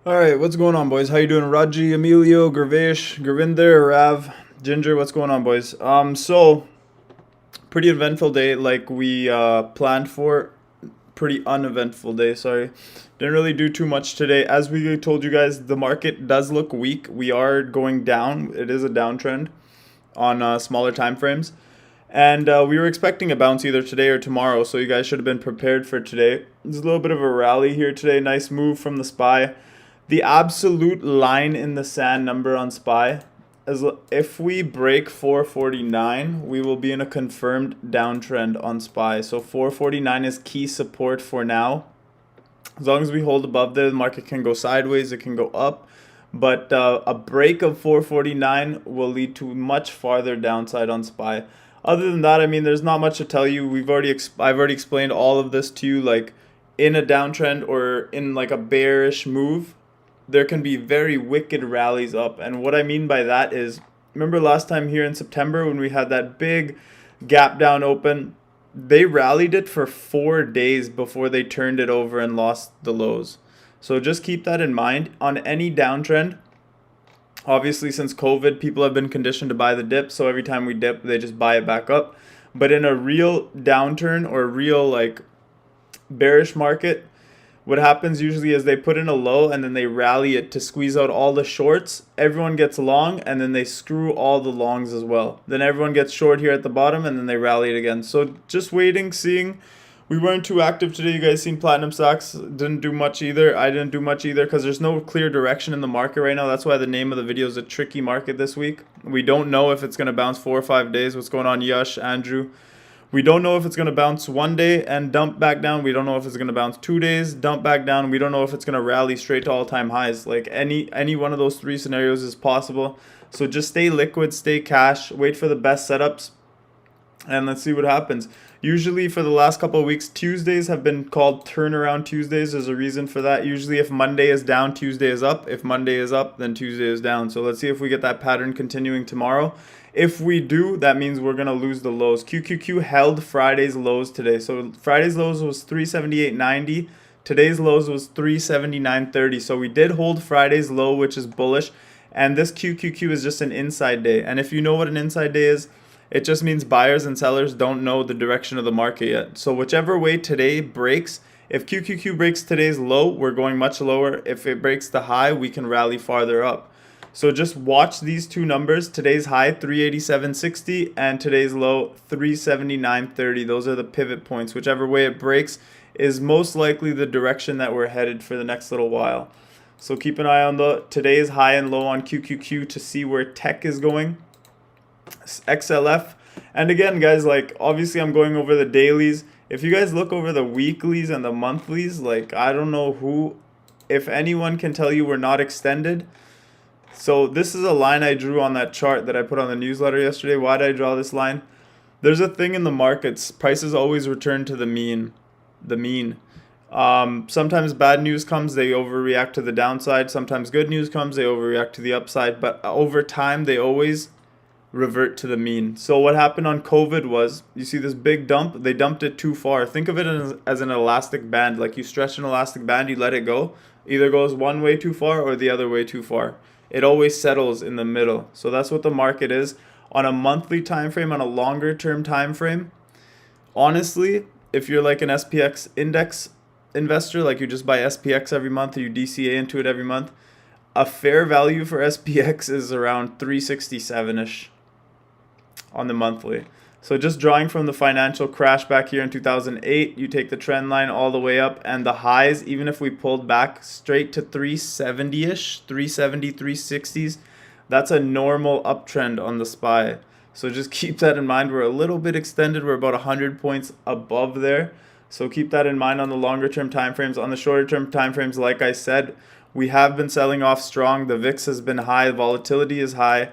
All right, what's going on, boys? How you doing, Raji, Emilio, Gravesh, Gravinder, Rav, Ginger? What's going on, boys? So pretty eventful day, like we planned for. Pretty uneventful day. Sorry, didn't really do too much today. As we told you guys, the market does look weak. We are going down. It is a downtrend on smaller time frames, and we were expecting a bounce either today or tomorrow. So you guys should have been prepared for today. There's a little bit of a rally here today. Nice move from the SPY. The absolute line in the sand number on SPY, if we break 449, we will be in a confirmed downtrend on SPY. So 449 is key support for now. As long as we hold above there, the market can go sideways, it can go up. But a break of 449 will lead to much farther downside on SPY. Other than that, I mean, there's not much to tell you. I've already explained all of this to you, like in a downtrend or in like a bearish move there can be very wicked rallies up. And what I mean by that is, remember last time here in September when we had that big gap down open? They rallied it for 4 days before they turned it over and lost the lows. So just keep that in mind on any downtrend. Obviously, since COVID, people have been conditioned to buy the dip. So every time we dip, they just buy it back up. But in a real downturn or a real like bearish market, what happens usually is they put in a low and then they rally it to squeeze out all the shorts. Everyone gets long and then they screw all the longs as well. Then everyone gets short here at the bottom and then they rally it again. So just waiting, seeing. We weren't too active today. You guys seen Platinum Stocks didn't do much either. I didn't do much either because there's no clear direction in the market right now. That's why the name of the video is a tricky market this week. We don't know if it's going to bounce 4 or 5 days. What's going on, Yash, Andrew? We don't know if it's going to bounce one day and dump back down. We don't know if it's going to bounce 2 days, dump back down. We don't know if it's going to rally straight to all-time highs. Like any one of those three scenarios is possible. So just stay liquid, stay cash, wait for the best setups, and let's see what happens. Usually for the last couple of weeks, Tuesdays have been called turnaround Tuesdays. There's a reason for that. Usually if Monday is down, Tuesday is up. If Monday is up, then Tuesday is down. So let's see if we get that pattern continuing tomorrow. If we do, that means we're going to lose the lows. QQQ held Friday's lows today. So Friday's lows was 378.90. Today's lows was 379.30. So we did hold Friday's low, which is bullish. And this QQQ is just an inside day. And if you know what an inside day is, it just means buyers and sellers don't know the direction of the market yet. So whichever way today breaks, if QQQ breaks today's low, we're going much lower. If it breaks the high, we can rally farther up. So just watch these two numbers. Today's high, 387.60, and today's low, 379.30. Those are the pivot points. Whichever way it breaks is most likely the direction that we're headed for the next little while. So keep an eye on the today's high and low on QQQ to see where tech is going. XLF. And again, guys, like obviously I'm going over the dailies. If you guys look over the weeklies and the monthlies, like I don't know who, if anyone can tell you we're not extended. So this is a line I drew on that chart that I put on the newsletter yesterday. Why did I draw this line? There's a thing in the markets. Prices always return to the mean. Sometimes bad news comes, they overreact to the downside. Sometimes good news comes, they overreact to the upside. But over time, they always revert to the mean. So what happened on COVID was, you see this big dump, they dumped it too far. Think of it as an elastic band. Like you stretch an elastic band, you let it go. Either goes one way too far or the other way too far. It always settles in the middle. So that's what the market is on a monthly time frame, on a longer term time frame. Honestly, if you're like an SPX index investor, like you just buy SPX every month or you DCA into it every month, a fair value for SPX is around 367-ish on the monthly. So just drawing from the financial crash back here in 2008, you take the trend line all the way up, and the highs, even if we pulled back straight to 370-ish, 370, 360s, that's a normal uptrend on the SPY. So just keep that in mind. We're a little bit extended. We're about 100 points above there. So keep that in mind on the longer term time frames. On the shorter term time frames, like I said, we have been selling off strong. The VIX has been high. Volatility is high.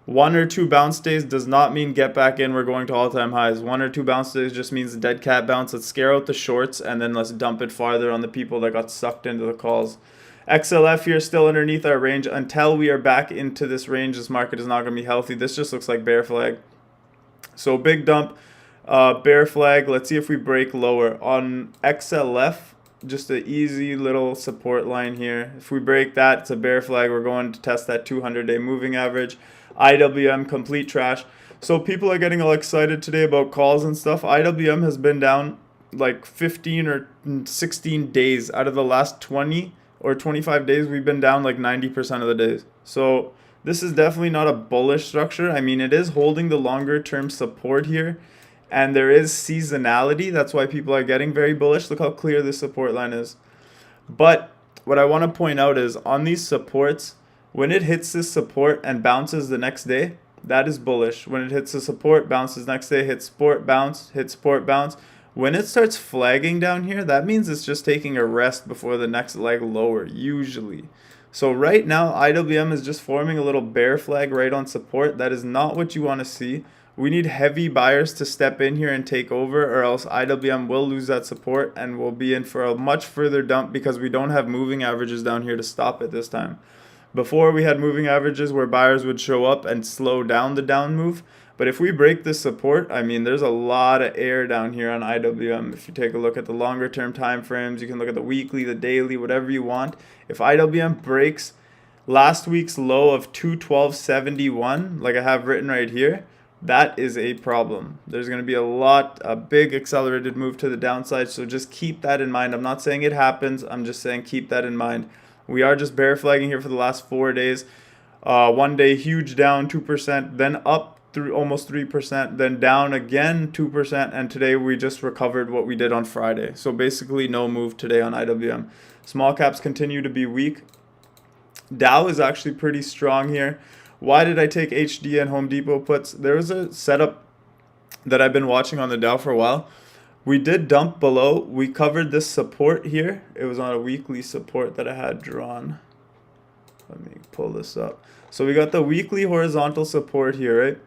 1 or 2 bounce days does not mean get back in, we're going to all-time highs. 1 or 2 bounce days just means dead cat bounce. Let's scare out the shorts and then let's dump it farther on the people that got sucked into the calls. XLF here still underneath our range. Until we are back into this range, this market is not going to be healthy. This just looks like bear flag. So big dump, bear flag. Let's see if we break lower. On XLF, just an easy little support line here. If we break that, it's a bear flag. We're going to test that 200-day moving average. IWM, complete trash. So people are getting all excited today about calls and stuff. IWM has been down like 15 or 16 days out of the last 20 or 25 days. We've been down like 90% of the days. So this is definitely not a bullish structure. I mean, it is holding the longer term support here, and there is seasonality. That's why people are getting very bullish. Look how clear this support line is. But what I want to point out is on these supports, when it hits this support and bounces the next day, that is bullish. When it hits the support, bounces next day, hits support, bounce, hits support, bounce. When it starts flagging down here, that means it's just taking a rest before the next leg lower, usually. So right now, IWM is just forming a little bear flag right on support. That is not what you want to see. We need heavy buyers to step in here and take over, or else IWM will lose that support and we'll be in for a much further dump because we don't have moving averages down here to stop it this time. Before, we had moving averages where buyers would show up and slow down the down move. But if we break this support, I mean, there's a lot of air down here on IWM. If you take a look at the longer term time frames, you can look at the weekly, the daily, whatever you want. If IWM breaks last week's low of 212.71, like I have written right here, that is a problem. There's going to be a big accelerated move to the downside. So just keep that in mind. I'm not saying it happens. I'm just saying keep that in mind. We are just bear flagging here for the last 4 days. One day huge down 2%, then up through almost 3%, then down again 2%, and today we just recovered what we did on Friday. So basically no move today on IWM. Small caps continue to be weak. Dow is actually pretty strong here. Why did I take HD and Home Depot puts? There was a setup that I've been watching on the Dow for a while. We did dump below. We covered this support here. It was on a weekly support that I had drawn. Let me pull this up. So we got the weekly horizontal support here, right?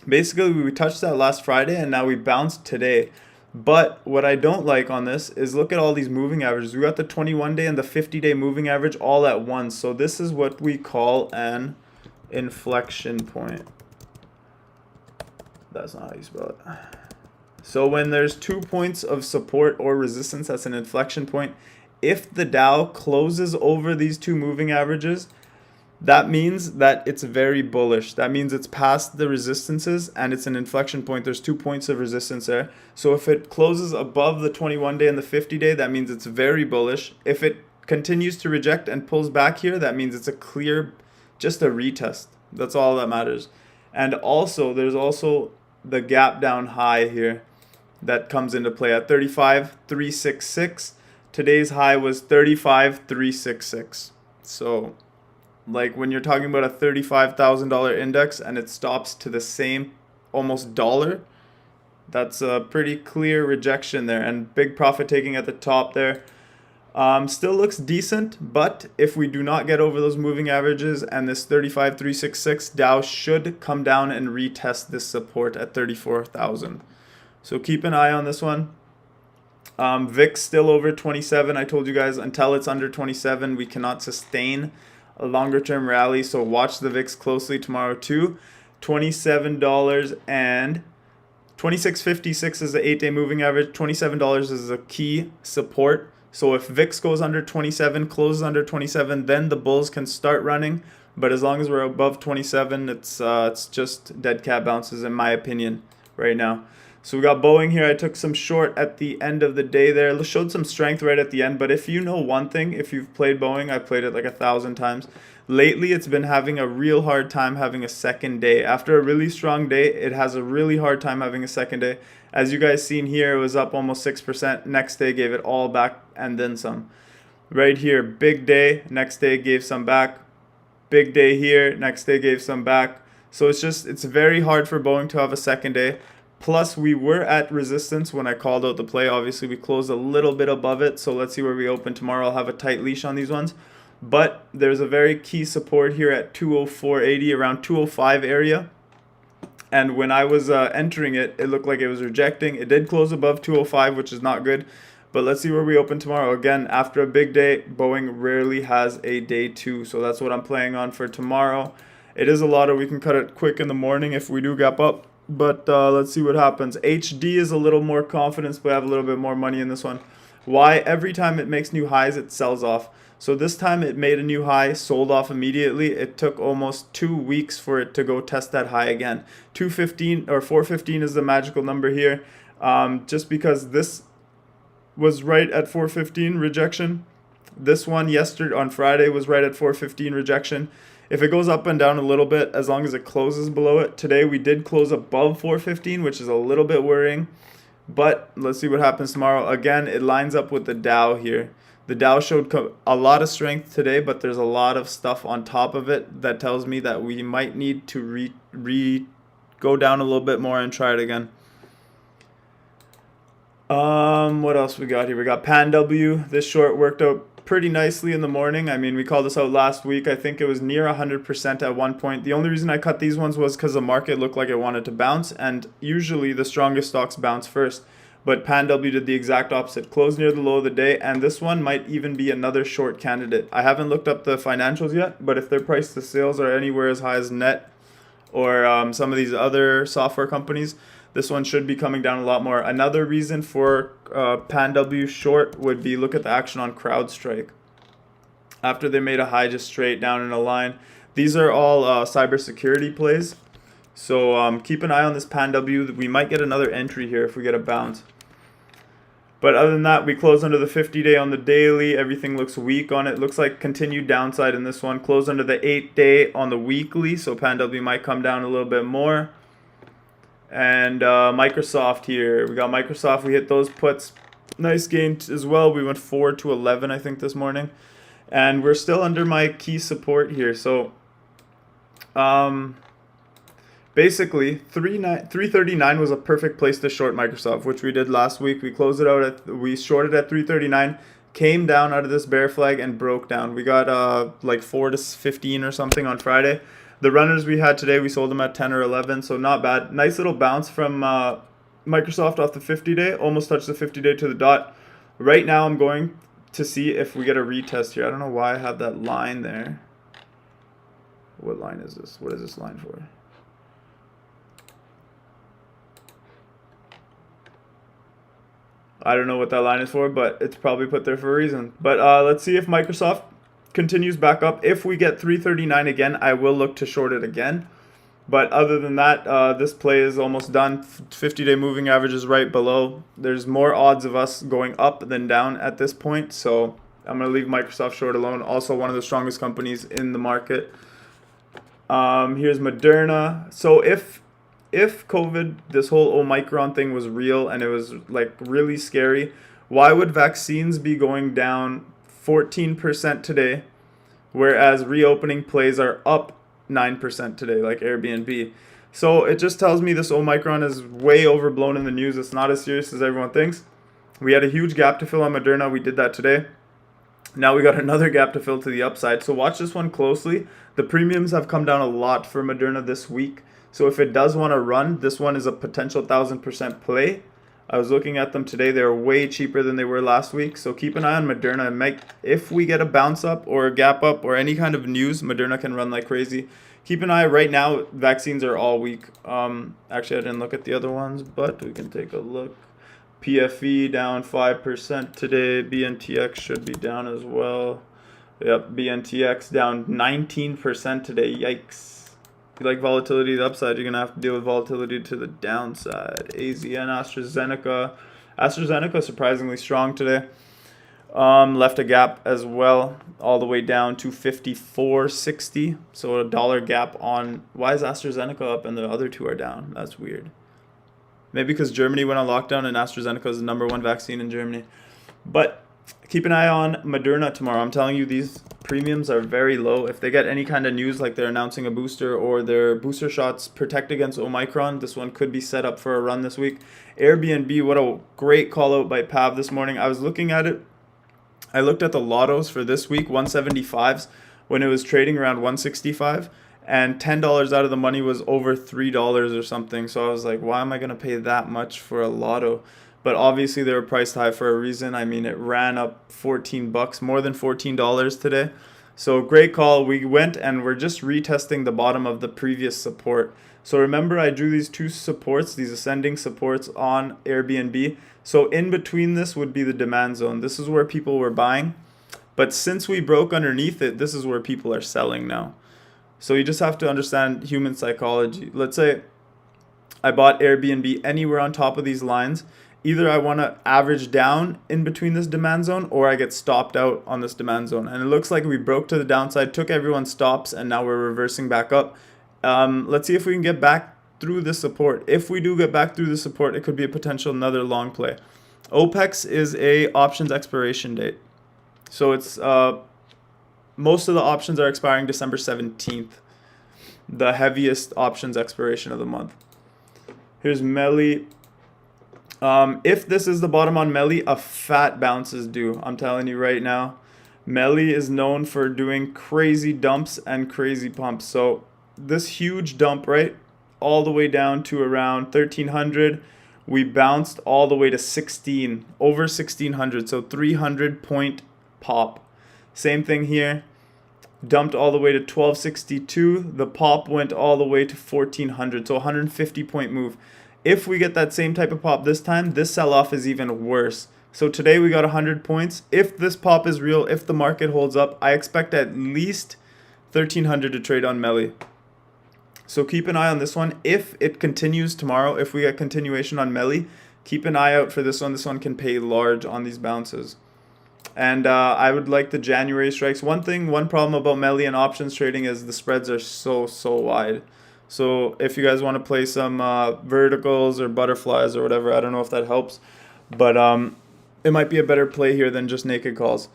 Basically we touched that last Friday and now we bounced today. But what I don't like on this is look at all these moving averages. We got the 21-day and the 50-day moving average all at once. So this is what we call an inflection point. That's not how you spell it. So when there's 2 points of support or resistance, that's an inflection point. If the Dow closes over these two moving averages, that means that it's very bullish. That means it's past the resistances and it's an inflection point. There's 2 points of resistance there. So if it closes above the 21-day and the 50-day, that means it's very bullish. If it continues to reject and pulls back here, that means it's a clear, just a retest. That's all that matters. And also, there's also the gap down high here that comes into play at 35,366. Today's high was 35,366. So like when you're talking about a $35,000 index and it stops to the same almost dollar, that's a pretty clear rejection there, and big profit taking at the top there. Still looks decent, but if we do not get over those moving averages and this 35,366, Dow should come down and retest this support at 34,000. So keep an eye on this one. VIX still over 27. I told you guys until it's under 27, we cannot sustain a longer term rally. So watch the VIX closely tomorrow too. $27 and 26.56 is the 8-day moving average. $27 is a key support. So if VIX goes under 27, closes under 27, then the bulls can start running. But as long as we're above 27, it's just dead cat bounces in my opinion right now. So we got Boeing here. I took some short at the end of the day there. It showed some strength right at the end. But if you know one thing, if you've played Boeing, I've played it like 1,000 times. Lately, it's been having a real hard time having a second day. After a really strong day, it has a really hard time having a second day. As you guys seen here, it was up almost 6%. Next day gave it all back and then some. Right here, big day. Next day gave some back. Big day here. Next day gave some back. So it's very hard for Boeing to have a second day. Plus, we were at resistance when I called out the play. Obviously, we closed a little bit above it. So let's see where we open tomorrow. I'll have a tight leash on these ones. But there's a very key support here at 204.80, around 205 area. And when I was entering it, it looked like it was rejecting. It did close above 205, which is not good. But let's see where we open tomorrow. Again, after a big day, Boeing rarely has a day two. So that's what I'm playing on for tomorrow. It is a lot of, we can cut it quick in the morning if we do gap up. But let's see what happens. HD is a little more confidence, but I have a little bit more money in this one. Why? Every time it makes new highs, it sells off. So this time it made a new high, sold off immediately. It took almost 2 weeks for it to go test that high again. 215 or 415 is the magical number here. Just because this was right at 415 rejection. This one yesterday on Friday was right at 415 rejection. If it goes up and down a little bit, as long as it closes below it. Today we did close above 415, which is a little bit worrying. But let's see what happens tomorrow. Again, it lines up with the Dow here. The Dow showed a lot of strength today, but there's a lot of stuff on top of it that tells me that we might need to go down a little bit more and try it again. What else we got here? We got Pan W. This short worked out pretty nicely in the morning. I mean, we called this out last week. I think it was near 100% at one point. The only reason I cut these ones was because the market looked like it wanted to bounce, and usually the strongest stocks bounce first. But Pan W did the exact opposite, closed near the low of the day, and this one might even be another short candidate. I haven't looked up the financials yet, but if their price to sales are anywhere as high as Net or some of these other software companies, this one should be coming down a lot more. Another reason for Pan W short would be look at the action on CrowdStrike. After they made a high just straight down in a line. These are all cybersecurity plays. So keep an eye on this Pan W. We might get another entry here if we get a bounce. But other than that, we close under the 50-day on the daily. Everything looks weak on it. Looks like continued downside in this one. Close under the 8-day on the weekly. So Pan W might come down a little bit more. And Microsoft here. We got Microsoft. We hit those puts. Nice gain as well. We went 4 to 11, I think, this morning. And we're still under my key support here. So basically, 339 was a perfect place to short Microsoft, which we did last week. We closed it out we shorted at 339, came down out of this bear flag and broke down. We got like 4 to 15 or something on Friday. The runners we had today, we sold them at 10 or 11, so not bad. Nice little bounce from Microsoft off the 50-day, almost touched the 50-day to the dot. Right now, I'm going to see if we get a retest here. I don't know why I have that line there. What line is this? What is this line for? I don't know what that line is for, but it's probably put there for a reason. But let's see if Microsoft continues back up. If we get 339 again, I will look to short it again. But other than that, this play is almost done. 50-day moving average is right below. There's more odds of us going up than down at this point. So I'm going to leave Microsoft short alone. Also one of the strongest companies in the market. Here's Moderna. So if COVID, this whole Omicron thing was real and it was like really scary, why would vaccines be going down 14% today, whereas reopening plays are up 9% today, like Airbnb? So it just tells me this Omicron is way overblown in the news. It's not as serious as everyone thinks. We had a huge gap to fill on Moderna. We did that today. Now we got another gap to fill to the upside. So watch this one closely. The premiums have come down a lot for Moderna this week. So if it does want to run, this one is a potential 1000% play. I was looking at them today. They're way cheaper than they were last week. So keep an eye on Moderna. If we get a bounce up or a gap up or any kind of news, Moderna can run like crazy. Keep an eye. Right now, vaccines are all weak. Actually, I didn't look at the other ones, but we can take a look. PFE down 5% today. BNTX should be down as well. Yep, BNTX down 19% today. Yikes. If you like volatility to the upside, you're going to have to deal with volatility to the downside. AZN, AstraZeneca. AstraZeneca surprisingly strong today. Left a gap as well, all the way down to 54.60. So a dollar gap on. Why is AstraZeneca up and the other two are down? That's weird. Maybe because Germany went on lockdown and AstraZeneca is the #1 vaccine in Germany. But keep an eye on Moderna tomorrow. I'm telling you, these premiums are very low. If they get any kind of news like they're announcing a booster or their booster shots protect against Omicron, this one could be set up for a run this week. Airbnb, what a great call out by Pav this morning. I was looking at it. I looked at the lottos for this week, 175s, when it was trading around 165. And $10 out of the money was over $3 or something. So I was like, why am I going to pay that much for a lotto? But obviously they were priced high for a reason. I mean, it ran up $14, more than $14 today. So great call. We went and we're just retesting the bottom of the previous support. So remember, I drew these two supports, these ascending supports on Airbnb. So in between this would be the demand zone. This is where people were buying. But since we broke underneath it, this is where people are selling now. So you just have to understand human psychology. Let's say I bought Airbnb anywhere on top of these lines. Either I want to average down in between this demand zone, or I get stopped out on this demand zone. And it looks like we broke to the downside, took everyone's stops, and now we're reversing back up. Let's see if we can get back through the support. If we do get back through the support, it could be a potential another long play. Opex is a options expiration date. So it's most of the options are expiring December 17th. The heaviest options expiration of the month. Here's Melly. If this is the bottom on Melly, a fat bounce is due. I'm telling you right now. Melly is known for doing crazy dumps and crazy pumps. So this huge dump, right, all the way down to around 1300. We bounced all the way to 16, over 1600. So 300 point pop. Same thing here. Dumped all the way to 1262. The pop went all the way to 1400. So 150 point move. If we get that same type of pop this time, this sell-off is even worse. So today we got 100 points. If this pop is real, if the market holds up, I expect at least 1300 to trade on Melly. So keep an eye on this one. If it continues tomorrow, if we get continuation on Melly, keep an eye out for this one. This one can pay large on these bounces. And I would like the January strikes. One problem about Melly and options trading is the spreads are so wide. So if you guys want to play some verticals or butterflies or whatever, I don't know if that helps. But it might be a better play here than just naked calls.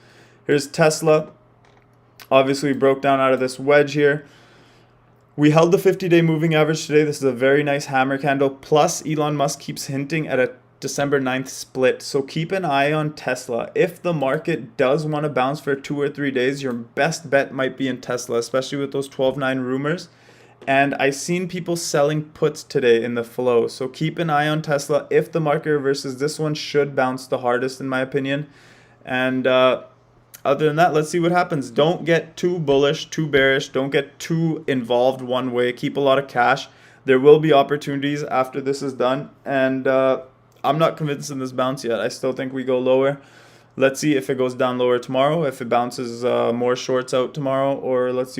Here's Tesla. Obviously, we broke down out of this wedge here. We held the 50-day moving average today. This is a very nice hammer candle. Plus, Elon Musk keeps hinting at a December 9th split. So keep an eye on Tesla. If the market does want to bounce for 2 or 3 days, your best bet might be in Tesla, especially with those 12.9 rumors. And I seen people selling puts today in the flow. So keep an eye on Tesla. If the market reverses, this one should bounce the hardest in my opinion. And other than that, let's see what happens. Don't get too bullish, too bearish. Don't get too involved one way. Keep a lot of cash. There will be opportunities after this is done. And I'm not convinced in this bounce yet. I still think we go lower. Let's see if it goes down lower tomorrow, if it bounces more shorts out tomorrow, or let's see